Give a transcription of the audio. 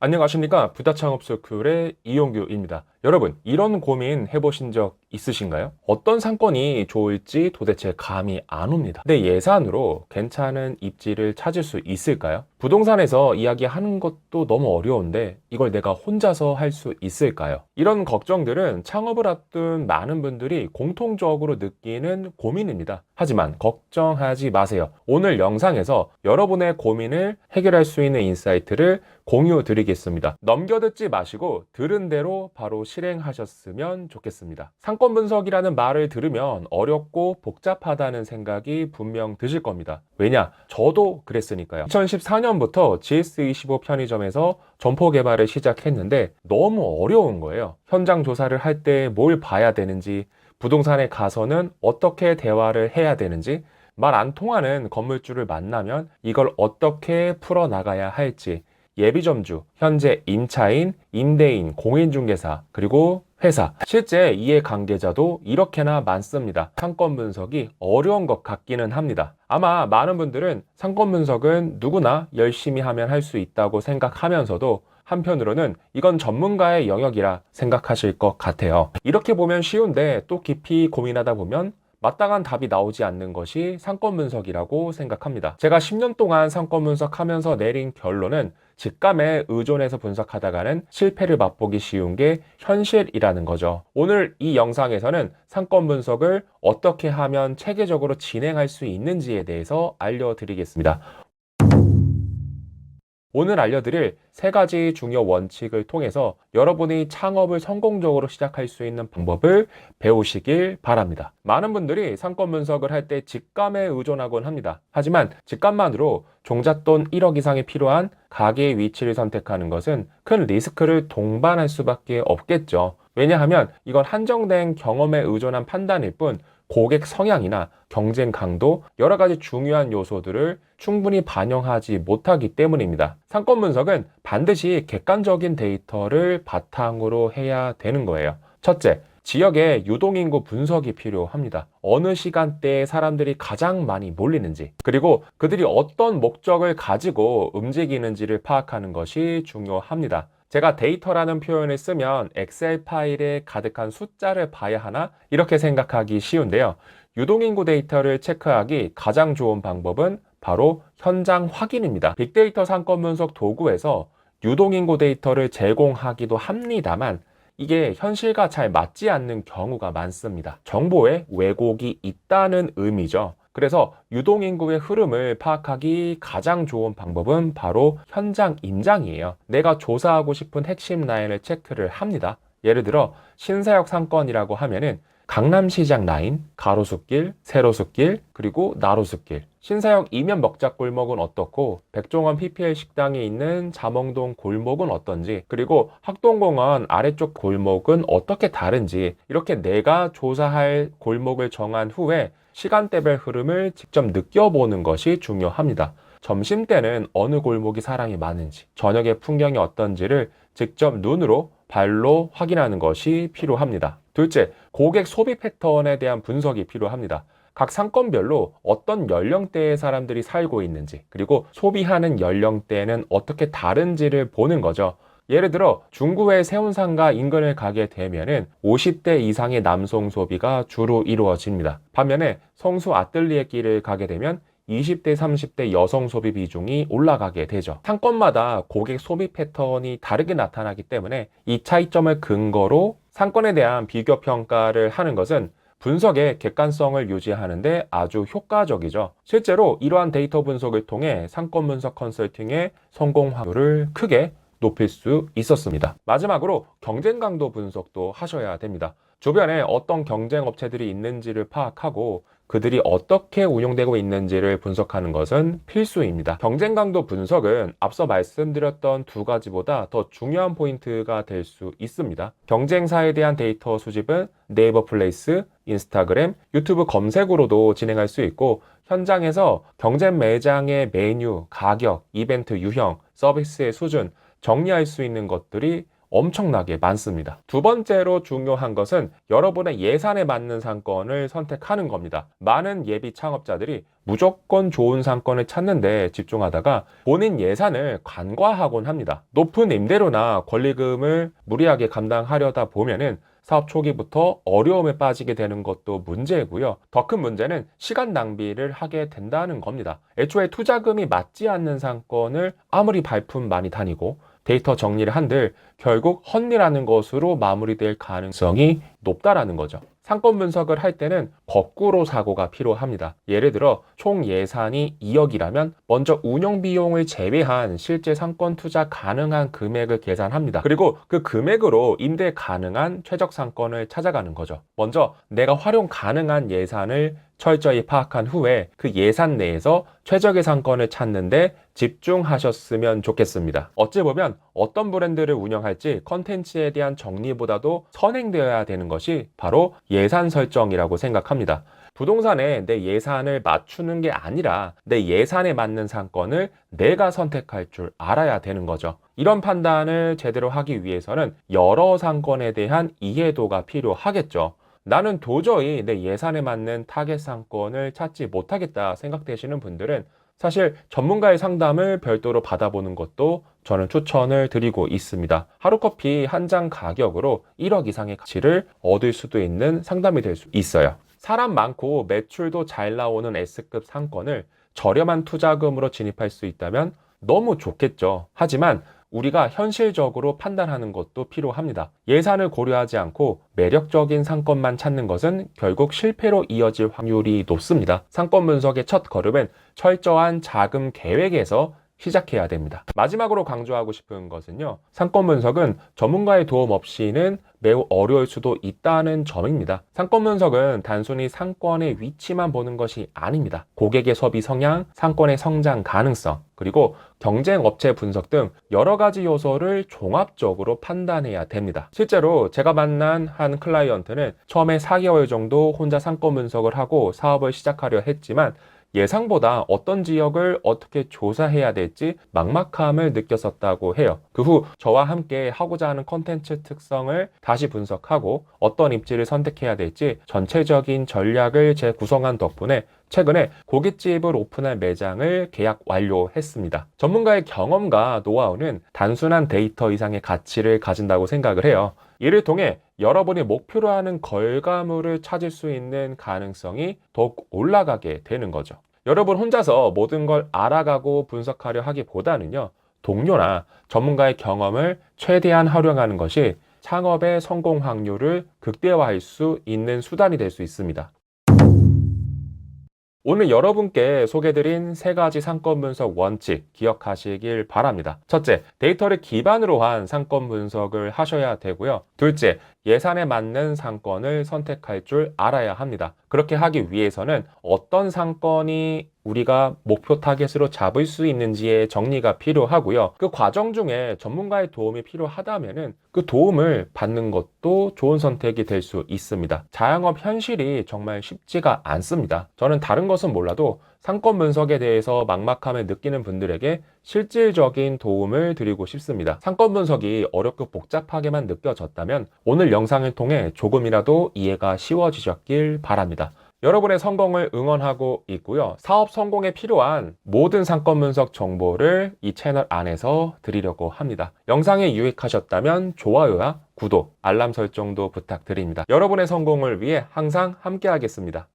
안녕하십니까. 부다창업스쿨의 이용규입니다. 여러분, 이런 고민 해보신 적 있으신가요? 어떤 상권이 좋을지 도대체 감이 안 옵니다. 내 예산으로 괜찮은 입지를 찾을 수 있을까요? 부동산에서 이야기하는 것도 너무 어려운데 이걸 내가 혼자서 할 수 있을까요? 이런 걱정들은 창업을 앞둔 많은 분들이 공통적으로 느끼는 고민입니다. 하지만 걱정하지 마세요. 오늘 영상에서 여러분의 고민을 해결할 수 있는 인사이트를 공유 드리겠습니다. 넘겨듣지 마시고 들은 대로 바로 실행하셨으면 좋겠습니다. 상권 분석이라는 말을 들으면 어렵고 복잡하다는 생각이 분명 드실 겁니다. 왜냐? 저도 그랬으니까요. 2014년부터 GS25 편의점에서 점포 개발을 시작했는데 너무 어려운 거예요. 현장 조사를 할 때 뭘 봐야 되는지, 부동산에 가서는 어떻게 대화를 해야 되는지, 말 안 통하는 건물주를 만나면 이걸 어떻게 풀어나가야 할지, 예비점주, 현재 임차인, 임대인, 공인중개사, 그리고 회사. 실제 이해관계자도 이렇게나 많습니다. 상권 분석이 어려운 것 같기는 합니다. 아마 많은 분들은 상권 분석은 누구나 열심히 하면 할 수 있다고 생각하면서도 한편으로는 이건 전문가의 영역이라 생각하실 것 같아요. 이렇게 보면 쉬운데 또 깊이 고민하다 보면 마땅한 답이 나오지 않는 것이 상권 분석이라고 생각합니다. 제가 10년 동안 상권 분석하면서 내린 결론은 직감에 의존해서 분석하다가는 실패를 맛보기 쉬운 게 현실이라는 거죠. 오늘 이 영상에서는 상권 분석을 어떻게 하면 체계적으로 진행할 수 있는지에 대해서 알려드리겠습니다. 오늘 알려드릴 세 가지 중요 원칙을 통해서 여러분이 창업을 성공적으로 시작할 수 있는 방법을 배우시길 바랍니다. 많은 분들이 상권 분석을 할 때 직감에 의존하곤 합니다. 하지만 직감만으로 종잣돈 1억 이상이 필요한 가게의 위치를 선택하는 것은 큰 리스크를 동반할 수밖에 없겠죠. 왜냐하면 이건 한정된 경험에 의존한 판단일 뿐 고객 성향이나 경쟁 강도, 여러 가지 중요한 요소들을 충분히 반영하지 못하기 때문입니다. 상권 분석은 반드시 객관적인 데이터를 바탕으로 해야 되는 거예요. 첫째, 지역의 유동인구 분석이 필요합니다. 어느 시간대에 사람들이 가장 많이 몰리는지, 그리고 그들이 어떤 목적을 가지고 움직이는지를 파악하는 것이 중요합니다. 제가 데이터라는 표현을 쓰면 엑셀 파일에 가득한 숫자를 봐야 하나? 이렇게 생각하기 쉬운데요. 유동인구 데이터를 체크하기 가장 좋은 방법은 바로 현장 확인입니다. 빅데이터 상권 분석 도구에서 유동인구 데이터를 제공하기도 합니다만 이게 현실과 잘 맞지 않는 경우가 많습니다. 정보에 왜곡이 있다는 의미죠. 그래서 유동인구의 흐름을 파악하기 가장 좋은 방법은 바로 현장 임장이에요. 내가 조사하고 싶은 핵심 라인을 체크를 합니다. 예를 들어 신사역 상권이라고 하면은 강남시장 라인, 가로수길, 세로수길, 그리고 나로수길. 신사역 이면 먹자골목은 어떻고 백종원 PPL 식당이 있는 잠원동 골목은 어떤지, 그리고 학동공원 아래쪽 골목은 어떻게 다른지, 이렇게 내가 조사할 골목을 정한 후에 시간대별 흐름을 직접 느껴보는 것이 중요합니다. 점심때는 어느 골목이 사람이 많은지, 저녁의 풍경이 어떤지를 직접 눈으로, 발로 확인하는 것이 필요합니다. 둘째, 고객 소비 패턴에 대한 분석이 필요합니다. 각 상권별로 어떤 연령대의 사람들이 살고 있는지, 그리고 소비하는 연령대는 어떻게 다른지를 보는 거죠. 예를 들어 중구의 세운상가 인근을 가게 되면은 50대 이상의 남성 소비가 주로 이루어집니다. 반면에 성수 아뜰리에 길을 가게 되면 20대, 30대 여성 소비 비중이 올라가게 되죠. 상권마다 고객 소비 패턴이 다르게 나타나기 때문에 이 차이점을 근거로 상권에 대한 비교 평가를 하는 것은 분석의 객관성을 유지하는데 아주 효과적이죠. 실제로 이러한 데이터 분석을 통해 상권 분석 컨설팅의 성공 확률을 크게 높일 수 있었습니다. 마지막으로 경쟁 강도 분석도 하셔야 됩니다. 주변에 어떤 경쟁 업체들이 있는지를 파악하고 그들이 어떻게 운영되고 있는지를 분석하는 것은 필수입니다. 경쟁 강도 분석은 앞서 말씀드렸던 두 가지보다 더 중요한 포인트가 될 수 있습니다. 경쟁사에 대한 데이터 수집은 네이버 플레이스, 인스타그램, 유튜브 검색으로도 진행할 수 있고, 현장에서 경쟁 매장의 메뉴, 가격, 이벤트 유형, 서비스의 수준 정리할 수 있는 것들이 엄청나게 많습니다. 두 번째로 중요한 것은 여러분의 예산에 맞는 상권을 선택하는 겁니다. 많은 예비 창업자들이 무조건 좋은 상권을 찾는데 집중하다가 본인 예산을 간과하곤 합니다. 높은 임대료나 권리금을 무리하게 감당하려다 보면은 사업 초기부터 어려움에 빠지게 되는 것도 문제고요. 더 큰 문제는 시간 낭비를 하게 된다는 겁니다. 애초에 투자금이 맞지 않는 상권을 아무리 발품 많이 다니고 데이터 정리를 한들 결국 헛일하는 것으로 마무리될 가능성이 높다라는 거죠. 상권 분석을 할 때는 거꾸로 사고가 필요합니다. 예를 들어 총 예산이 2억이라면 먼저 운영 비용을 제외한 실제 상권 투자 가능한 금액을 계산합니다. 그리고 그 금액으로 임대 가능한 최적 상권을 찾아가는 거죠. 먼저 내가 활용 가능한 예산을 철저히 파악한 후에 그 예산 내에서 최적의 상권을 찾는데 집중하셨으면 좋겠습니다. 어찌 보면 어떤 브랜드를 운영할지 컨텐츠에 대한 정리보다도 선행되어야 되는 것이 바로 예산 설정이라고 생각합니다. 부동산에 내 예산을 맞추는 게 아니라 내 예산에 맞는 상권을 내가 선택할 줄 알아야 되는 거죠. 이런 판단을 제대로 하기 위해서는 여러 상권에 대한 이해도가 필요하겠죠. 나는 도저히 내 예산에 맞는 타겟 상권을 찾지 못하겠다 생각되시는 분들은 사실 전문가의 상담을 별도로 받아보는 것도 저는 추천을 드리고 있습니다. 하루커피 한 잔 가격으로 1억 이상의 가치를 얻을 수도 있는 상담이 될 수 있어요. 사람 많고 매출도 잘 나오는 S급 상권을 저렴한 투자금으로 진입할 수 있다면 너무 좋겠죠. 하지만 우리가 현실적으로 판단하는 것도 필요합니다. 예산을 고려하지 않고 매력적인 상권만 찾는 것은 결국 실패로 이어질 확률이 높습니다. 상권 분석의 첫 걸음은 철저한 자금 계획에서 시작해야 됩니다. 마지막으로 강조하고 싶은 것은요. 상권 분석은 전문가의 도움 없이는 매우 어려울 수도 있다는 점입니다. 상권 분석은 단순히 상권의 위치만 보는 것이 아닙니다. 고객의 소비 성향, 상권의 성장 가능성, 그리고 경쟁 업체 분석 등 여러 가지 요소를 종합적으로 판단해야 됩니다. 실제로 제가 만난 한 클라이언트는 처음에 4개월 정도 혼자 상권 분석을 하고 사업을 시작하려 했지만 예상보다 어떤 지역을 어떻게 조사해야 될지 막막함을 느꼈었다고 해요. 그 후 저와 함께 하고자 하는 컨텐츠 특성을 다시 분석하고 어떤 입지를 선택해야 될지 전체적인 전략을 재구성한 덕분에 최근에 고깃집을 오픈할 매장을 계약 완료했습니다. 전문가의 경험과 노하우는 단순한 데이터 이상의 가치를 가진다고 생각을 해요. 이를 통해 여러분이 목표로 하는 결과물을 찾을 수 있는 가능성이 더욱 올라가게 되는 거죠. 여러분 혼자서 모든 걸 알아가고 분석하려 하기보다는요, 동료나 전문가의 경험을 최대한 활용하는 것이 창업의 성공 확률을 극대화할 수 있는 수단이 될 수 있습니다. 오늘 여러분께 소개드린 세 가지 상권 분석 원칙 기억하시길 바랍니다. 첫째, 데이터를 기반으로 한 상권 분석을 하셔야 되고요. 둘째, 예산에 맞는 상권을 선택할 줄 알아야 합니다. 그렇게 하기 위해서는 어떤 상권이 우리가 목표 타겟으로 잡을 수 있는지의 정리가 필요하고요. 그 과정 중에 전문가의 도움이 필요하다면은 그 도움을 받는 것도 좋은 선택이 될 수 있습니다. 자영업 현실이 정말 쉽지가 않습니다. 저는 다른 것은 몰라도 상권 분석에 대해서 막막함을 느끼는 분들에게 실질적인 도움을 드리고 싶습니다. 상권 분석이 어렵고 복잡하게만 느껴졌다면 오늘 영상을 통해 조금이라도 이해가 쉬워지셨길 바랍니다. 여러분의 성공을 응원하고 있고요. 사업 성공에 필요한 모든 상권 분석 정보를 이 채널 안에서 드리려고 합니다. 영상이 유익하셨다면 좋아요와 구독, 알람 설정도 부탁드립니다. 여러분의 성공을 위해 항상 함께 하겠습니다.